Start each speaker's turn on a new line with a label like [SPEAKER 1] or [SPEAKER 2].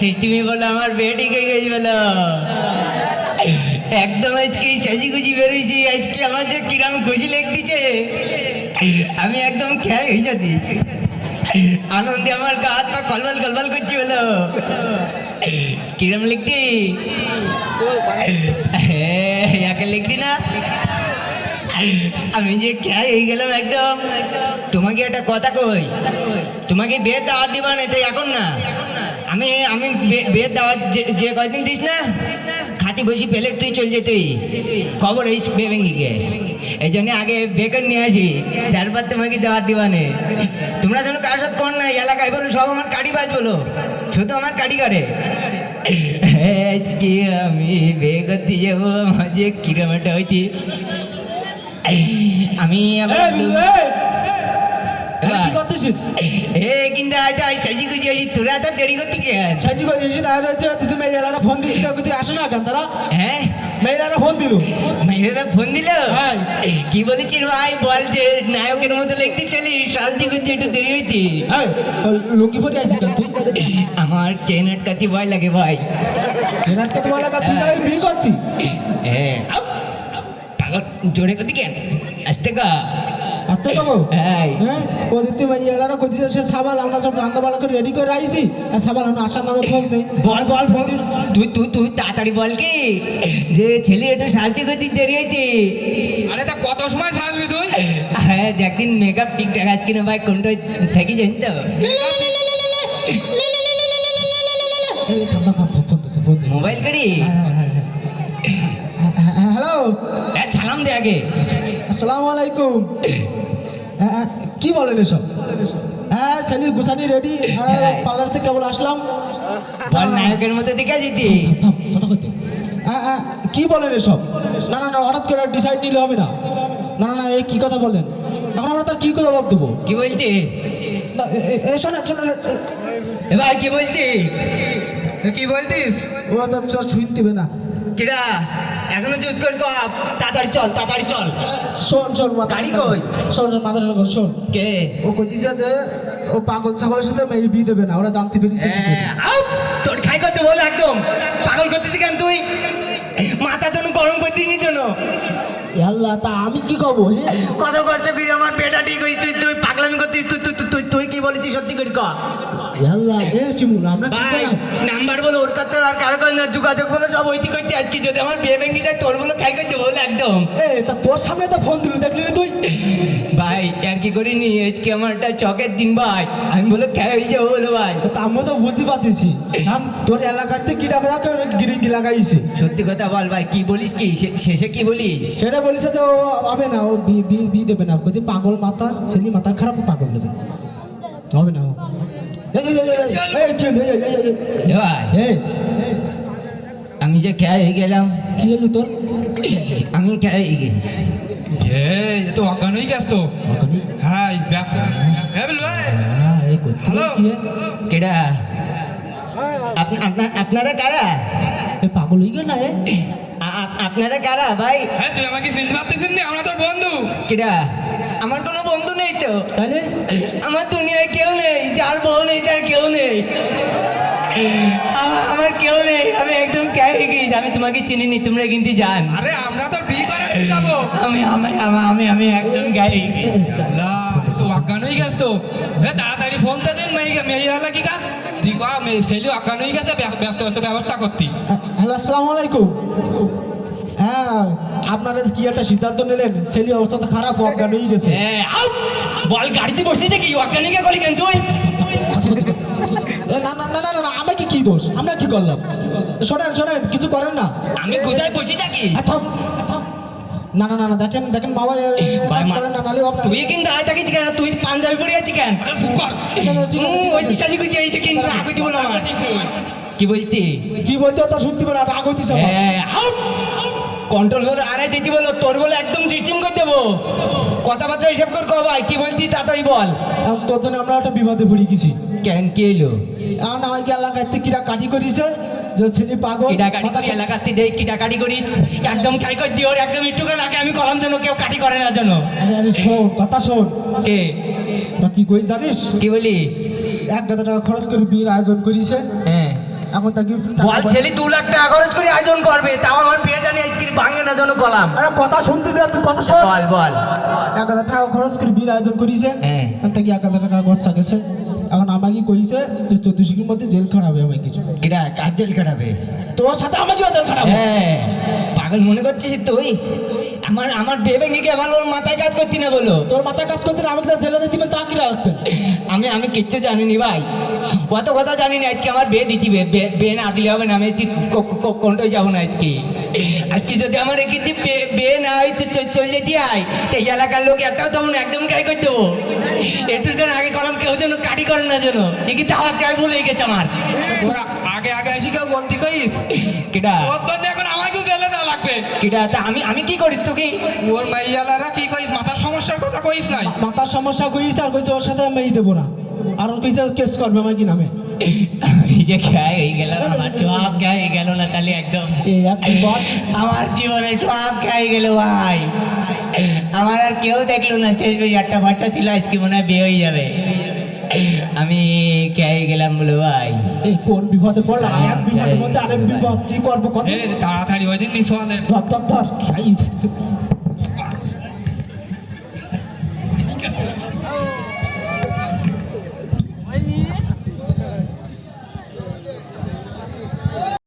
[SPEAKER 1] Tasty মেয়ে বলো আমার বিয়ে ঠিক হয়ে গেছে বলো। একদম আজকে সাজি গুজি বেরোইছি, আজকে আমার যে কিরাম খুশি লেগেছে, আমি একদম খেয়াল হয়ে যাচ্ছি। আনন্দে আমার গা হাত পা কলবল কলবল করছি বলো। কিরম লিখতি? একে লিখতি না? আমি যে খেয়াল হয়ে গেলাম একদম। তোমাকে একটা কথা কই, তোমাকে বিয়ের দাওয়াত দিবা না তো এখন না। আমি আমি বিয়ের দাওয়াত যে কয়দিন দিস না, খাতি বসি পেলে তুই চল যেতুই খবর হইস বেবেঙ্গিকে। এই জন্য আগে বেকার নিয়ে আসি, তারপর তোমাকে দাওয়াত দিবা নে। তোমরা যেন কার সাথে কর না, এলাকায় বলো সব আমার কাটি বাজ বলো, শুধু আমার কাটি করে। আজকে আমি বিয়ে করতে যাবো, আমার যে কিরম একটা হইতি। আমি আবার
[SPEAKER 2] কি করতেছিস?
[SPEAKER 1] কিন্তু সাজি গুজি আসি, তোরা তো দেরি করতে গিয়ে
[SPEAKER 2] সাজি করছিস তাহলে হচ্ছে তুই মেয়েরা ফোন দিয়েছিস, তুই আসে না কেন তারা?
[SPEAKER 1] হ্যাঁ
[SPEAKER 2] মেয়েরা ফোন দিল,
[SPEAKER 1] মেয়েরা ফোন দিল।
[SPEAKER 2] হ্যাঁ।
[SPEAKER 1] কি বলেছিস ভাই বল, যে নায়কের মতো লিখতে চলি সালতি করতে একটু দেরি হইতি।
[SPEAKER 2] হ্যাঁ লুঙ্গি পরে আসিস কেন তুই?
[SPEAKER 1] আমার চেন আটকাতে ভয় লাগে ভাই।
[SPEAKER 2] এনারটা তো বলে তুই যাই বিয়ে করতি।
[SPEAKER 1] হ্যাঁ পাগল জোরে করতে কেন, আসতে কা
[SPEAKER 2] আসতে যাবো।
[SPEAKER 1] হ্যাঁ
[SPEAKER 2] হ্যাঁ ওদিকে তুই মেয়েরা করছিস, সে সাবাল আমরা সব রান্না বাড়া করে রেডি করে আইসি, আর সাবাল আমি আসার নামে খোঁজ নেই।
[SPEAKER 1] বল বল ফোন দিস, তুই তুই তুই তাড়াতাড়ি বল কি যে ছেলে একটু সাজতে করতে দেরি হইতি।
[SPEAKER 3] আরে তা কত সময় সাজবি তুই?
[SPEAKER 1] হ্যাঁ একদিন মেকআপ ঠিকঠাক আছে কিনা ভাই, কোনটা থাকি জানি তো।
[SPEAKER 2] এই থাম থাম থাম, ফোন দিছে ফোন দিছে।
[SPEAKER 1] মোবাইল করি
[SPEAKER 2] হ্যালো,
[SPEAKER 1] সালাম দে আগে।
[SPEAKER 2] আসসালামু আলাইকুম। কি বলেন এসব? হ্যাঁ ছেলে গুছানি রেডি, পার্লার থেকে কেবল আসলাম।
[SPEAKER 1] বল নায়কের মতো দেখে যেতি।
[SPEAKER 2] থাম, কথা কইতে। কি বলেন এসব? না না না, হঠাৎ করে ডিসাইড নিলে হবে না। না না না, এই কি কথা বলেন? এখন আমরা তার কি করে জবাব দেবো?
[SPEAKER 1] কি বলতি
[SPEAKER 2] শোনেন শোনেন,
[SPEAKER 1] এবার কি বলতি?
[SPEAKER 3] কি বলতিস?
[SPEAKER 2] ও তো ছুঁই দিবে না।
[SPEAKER 1] কিরা এখনো জুত করে কপ, তাড়াতাড়ি চল তাড়াতাড়ি চল।
[SPEAKER 2] শোন শোন
[SPEAKER 1] গাড়ি কই?
[SPEAKER 2] শোন শোন মাথার উপর শোন।
[SPEAKER 1] কে?
[SPEAKER 2] ও কইতিছে যে ও পাগল ছাগলের সাথে মেয়ে বিয়ে দেবে না, ওরা জানতে পেরেছে।
[SPEAKER 1] তোর খাই করতে বল, একদম পাগল করতেছিস কেন তুই? মাথা যেন গরম করে দিনি যেন।
[SPEAKER 2] আল্লাহ, তা আমি কি করবো?
[SPEAKER 1] কত কষ্ট করি আমার পেটা ঠিক হয়েছে, তুই তুই পাগলামি করতিস। তুই তুই তুই তুই কি বলেছিস সত্যি করে ক।
[SPEAKER 2] আল্লাহ শিমুল, আমরা কি
[SPEAKER 1] ভাই
[SPEAKER 2] করলাম?
[SPEAKER 1] নাম্বার বলো ওর কাছে, আর কারো কাছে না, যোগাযোগ বলো সব ওইটি করতে। আজকে যদি আমার বিয়ে ভেঙে যায় তোর বলো খাই করতে বল একদম।
[SPEAKER 2] তা তোর সামনে তো ফোন দিল, দেখলি না তুই?
[SPEAKER 1] ভাই আর কি করিনি, আজকে আমার একটা চকের দিন ভাই, আমি বলো খেয়ে হয়ে যাবো বলো ভাই।
[SPEAKER 2] তা আমিও তো বুঝতে পারতেছি, তোর এলাকাতে কি টাকা গিরিঙ্গি লাগাইছে।
[SPEAKER 1] সত্যি কথা বল ভাই, কি বলিস কি শেষে কি বলিস?
[SPEAKER 2] সেটা বলেছে তো ও হবে না, ও বিয়ে দেবে না। যদি পাগল মাথা ছেলে মাথা খারাপ, পাগল দেবে হবে না।
[SPEAKER 1] এ ভাই আমি যে খেয়ে হয়ে গেলাম।
[SPEAKER 2] কি হলো তোর?
[SPEAKER 1] আমি খেয়ে হয়ে গেছি।
[SPEAKER 3] এই তো অজ্ঞান হয়ে গেছ তো। হ্যাঁ হ্যালো,
[SPEAKER 1] কেডা আপনারা কারা?
[SPEAKER 2] পাগল হয়ে গেল না?
[SPEAKER 1] আপনারা কারা ভাই?
[SPEAKER 3] হ্যাঁ তুই আমাকে চিনতে পারতেছিস না? আমরা তোর বন্ধু।
[SPEAKER 1] কেডা? আমার কোনো বন্ধু নেই তো।
[SPEAKER 2] তাহলে
[SPEAKER 1] আমার দুনিয়ায় কেউ নেই, যার বউ নেই, যার কেউ নেই। আমার কেউ নেই, আমি একদম কে হয়ে গেছি। আমি তোমাকে চিনিনি, তোমরা কিন্তু জান।
[SPEAKER 3] আরে আমরা তো বিয়ে করাতে যাবো।
[SPEAKER 1] আমি আমি আমি আমি একদম গায়ে
[SPEAKER 3] তো অজ্ঞান হয়ে গেছ তো। তাড়াতাড়ি ফোন তো দিন, মেয়ে হলো কি কাজ? দিবা মেয়ে ছেলে অজ্ঞান হয়ে গেছে, ব্যস্ত ব্যস্ত ব্যবস্থা করতি।
[SPEAKER 2] হ্যালো, আসসালামু আলাইকুম। হ্যাঁ আপনারা কি একটা সিদ্ধান্ত নিলেন? ছেলে অবস্থা তো খারাপ, অজ্ঞান হয়ে গেছে।
[SPEAKER 1] বল গাড়িতে বসে দেখি অজ্ঞান কে গলি কেন তুই?
[SPEAKER 2] না না না না না, আমাকে কি দোষ? আমরা কি করলাম? শোনেন শোনেন, কিছু করেন না।
[SPEAKER 1] আমি কোথায় বসে থাকি?
[SPEAKER 2] আচ্ছা না না না না, দেখেন দেখেন বাবা, করেন না, নাহলে আপনার
[SPEAKER 1] তুই কিন্তু আয় থাকিস কেন? তুই পাঞ্জাবি পরে আছিস কেন? ওই সাজি গুজি আইছে কিন্তু রাগ হইতে বলো আমার। কি বলতি?
[SPEAKER 2] কি বলতে তা শুনতে পারে, রাগ হইতেছে আমার।
[SPEAKER 1] কন্ট্রোল করে আরে যেতে বলো, তোর বলে একদম চিচিম করে দেবো। কথাবার্তা হিসাব কর কো ভাই, কি বলতি তাড়াতাড়ি বল।
[SPEAKER 2] এখন তোর জন্য আমরা একটা বিপদে পড়ে গেছি।
[SPEAKER 1] কেন কি এলো?
[SPEAKER 2] এখন আমাকে এলাকার থেকে কিরা কাটি করিছে, যে ছেলে পাগল।
[SPEAKER 1] কিডাকাটি করি এলাকাতে দেই, কিডাকাটি করিস একদম খাই কর দিও। একদম একটু করে রাখে, আমি কলম যেন কেউ কাটি করে না যেন।
[SPEAKER 2] আরে শোন, কথা শোন।
[SPEAKER 1] কে?
[SPEAKER 2] কি কই জানিস?
[SPEAKER 1] কি বলি?
[SPEAKER 2] 1,000 টাকা খরচ করে বিয়ের আয়োজন করিছে।
[SPEAKER 1] হ্যাঁ
[SPEAKER 2] এখন তাকে
[SPEAKER 1] বল ছেলে 2 লাখ টাকা খরচ করে আয়োজন করবে, তাও আমার বিয়ে জানি আজকে ভাঙে না যেন কলাম।
[SPEAKER 2] আরে কথা শুনতে দে, তুই কথা শোন।
[SPEAKER 1] বল বল।
[SPEAKER 2] 1000 টাকা খরচ করে বিয়ের আয়োজন করিছে,
[SPEAKER 1] হ্যাঁ।
[SPEAKER 2] এখন তাকে 1000 টাকা খরচা গেছে। এখন আমাকে কইছে যে 14 শিখের মধ্যে জেল খাটাবে আমাকে কিছু।
[SPEAKER 1] কিরা কার জেল খাটাবে?
[SPEAKER 2] তোর সাথে আমাকে জেল খাটাবে।
[SPEAKER 1] হ্যাঁ, পাগল মনে করছিস তুই? আমার বিয়ে ভেঙে গিয়ে আমার ওর মাথায় কাজ করতি না বলো?
[SPEAKER 2] তোর মাথায় কাজ করতে না, আমাকে তো জেলে দিবেন, তা কি রাখবেন?
[SPEAKER 1] আমি কিচ্ছু জানিনি ভাই, অত কথা জানিনি। আজকে আমার বিয়ে দিতিবে, বিয়ে না দিলে হবে না। আমি আজকে কোনটাই যাবো না আজকে যদি আমার এখানে বিয়ে না হয় চলে যেতে হয়, এই এলাকার লোক একটাও তেমন একদম কাই করে দেবো। একটুর জন্য আগে কলম কেউ যেন কাটি করে না যেন, একে তাওয়া গায়ে বলে গেছে আমার।
[SPEAKER 3] তোরা আগে আগে এসে কেউ বলতে কইস
[SPEAKER 1] কেটা
[SPEAKER 3] ওর জন্য এখন আমাকেও জেলে দেওয়া লাগবে।
[SPEAKER 1] কেটা তা আমি কি করিস তোকে?
[SPEAKER 3] ওর মাইয়ালারা কি কইস, মাথার সমস্যার কথা কইস নাই?
[SPEAKER 2] মাথার সমস্যা কইছে, আর কইছে ওর সাথে আমি দেবো না, আর ওর কইছে কেস করবে আমাকে নামে।
[SPEAKER 1] এই যে খেয়ে হয়ে গেল আমার, সব খেয়ে হয়ে গেল না তাহলে একদম।
[SPEAKER 2] এই এক বল,
[SPEAKER 1] আমার জীবনে সব খেয়ে গেল ভাই, আমার আর কেউ দেখলো না। শেষ বেশ 8টা বাচ্চা ছিল, আজকে মনে হয় বিয়ে হয়ে যাবে। আমি খেয়ে গেলাম বলে ভাই।
[SPEAKER 2] এই কোন বিপদে পড়লা? এক বিপদের মধ্যে আরেক বিপদ, কি করবো কত?
[SPEAKER 3] এ তাড়াতাড়ি ওই দিন নিস আমাদের।
[SPEAKER 2] ধর ধর ধর খাইছে।